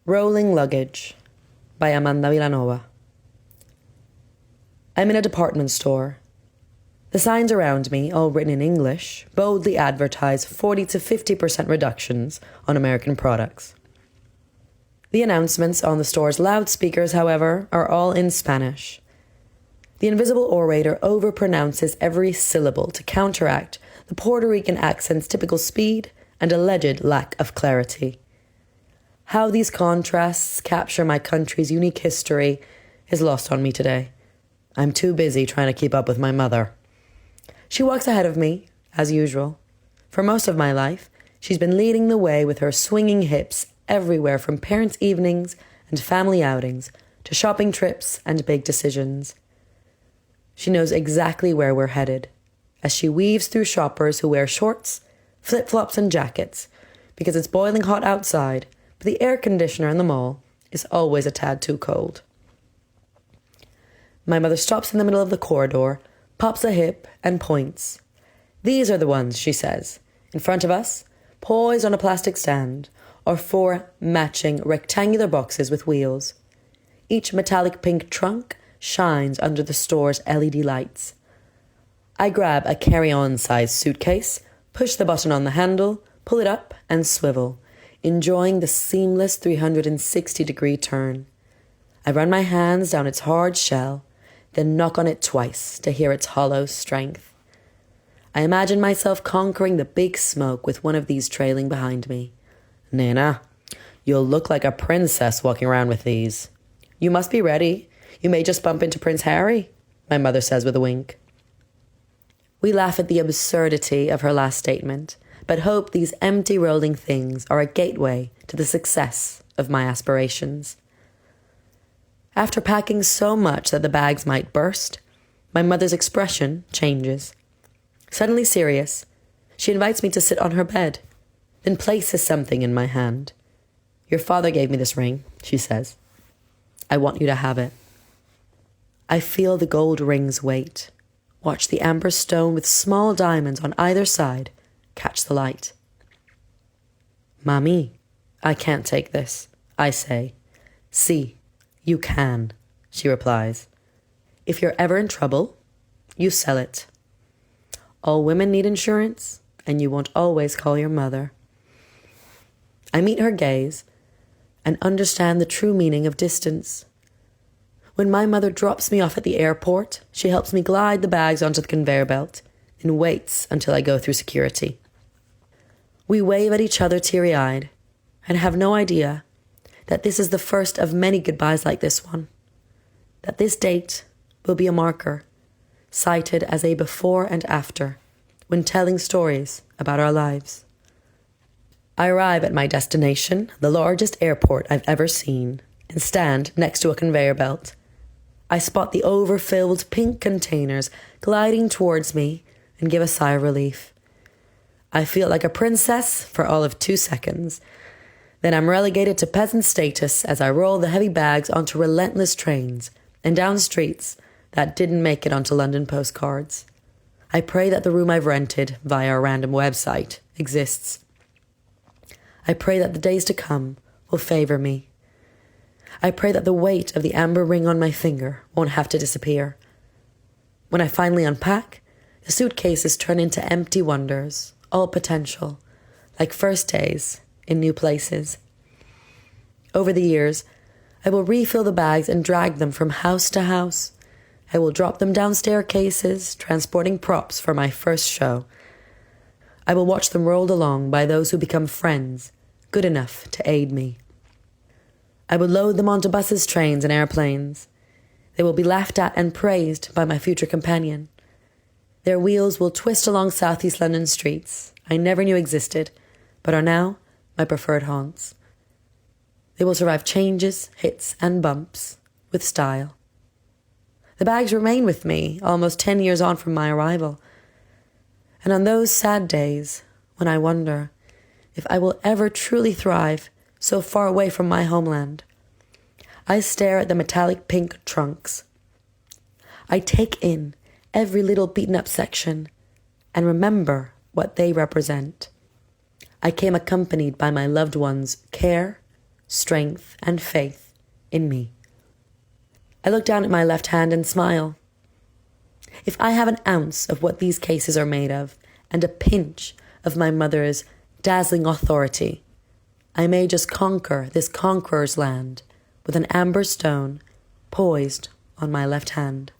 Rolling Luggage by Amanda Vilanova. I'm in a department store. The signs around me, all written in English, boldly advertise 40 to 50% reductions on American products. The announcements on the store's loudspeakers, however, are all in Spanish. The invisible orator overpronounces every syllable to counteract the Puerto Rican accent's typical speed and alleged lack of clarity. How these contrasts capture my country's unique history is lost on me today. I'm too busy trying to keep up with my mother. She walks ahead of me, as usual. For most of my life, she's been leading the way with her swinging hips everywhere from parents' evenings and family outings to shopping trips and big decisions. She knows exactly where we're headed, as she weaves through shoppers who wear shorts, flip-flops and jackets, because it's boiling hot outside, but the air conditioner in the mall is always a tad too cold. My mother stops in the middle of the corridor, pops a hip, and points. These are the ones, she says. In front of us, poised on a plastic stand, are 4 matching rectangular boxes with wheels. Each metallic pink trunk shines under the store's LED lights. I grab a carry-on size suitcase, push the button on the handle, pull it up, and swivel, enjoying the seamless 360-degree turn. I run my hands down its hard shell, then knock on it twice to hear its hollow strength. I imagine myself conquering the big smoke with one of these trailing behind me. Nana, you'll look like a princess walking around with these. You must be ready. You may just bump into Prince Harry, my mother says with a wink. We laugh at the absurdity of her last statement, but hope these empty rolling things are a gateway to the success of my aspirations. After packing so much that the bags might burst, my mother's expression changes. Suddenly serious, she invites me to sit on her bed, then places something in my hand. Your father gave me this ring, she says. I want you to have it. I feel the gold ring's weight. Watch the amber stone with small diamonds on either side catch the light. Mami, I can't take this, I say. Si, you can, she replies. If you're ever in trouble, you sell it. All women need insurance, and you won't always call your mother. I meet her gaze and understand the true meaning of distance. When my mother drops me off at the airport, she helps me glide the bags onto the conveyor belt and waits until I go through security. We wave at each other teary-eyed and have no idea that this is the first of many goodbyes like this one, that this date will be a marker, cited as a before and after when telling stories about our lives. I arrive at my destination, the largest airport I've ever seen, and stand next to a conveyor belt. I spot the overfilled pink containers gliding towards me and give a sigh of relief. I feel like a princess for all of 2 seconds. Then I'm relegated to peasant status as I roll the heavy bags onto relentless trains and down streets that didn't make it onto London postcards. I pray that the room I've rented via a random website exists. I pray that the days to come will favor me. I pray that the weight of the amber ring on my finger won't have to disappear. When I finally unpack, the suitcases turn into empty wonders, all potential, like first days in new places. Over the years, I will refill the bags and drag them from house to house. I will drop them down staircases, transporting props for my first show. I will watch them rolled along by those who become friends, good enough to aid me. I will load them onto buses, trains, and airplanes. They will be laughed at and praised by my future companion. Their wheels will twist along Southeast London streets I never knew existed, but are now my preferred haunts. They will survive changes, hits, and bumps with style. The bags remain with me almost 10 years on from my arrival. And on those sad days when I wonder if I will ever truly thrive so far away from my homeland, I stare at the metallic pink trunks. I take in every little beaten-up section and remember what they represent. I came accompanied by my loved ones' care, strength, and faith in me. I look down at my left hand and smile. If I have an ounce of what these cases are made of, and a pinch of my mother's dazzling authority, I may just conquer this conqueror's land with an amber stone poised on my left hand.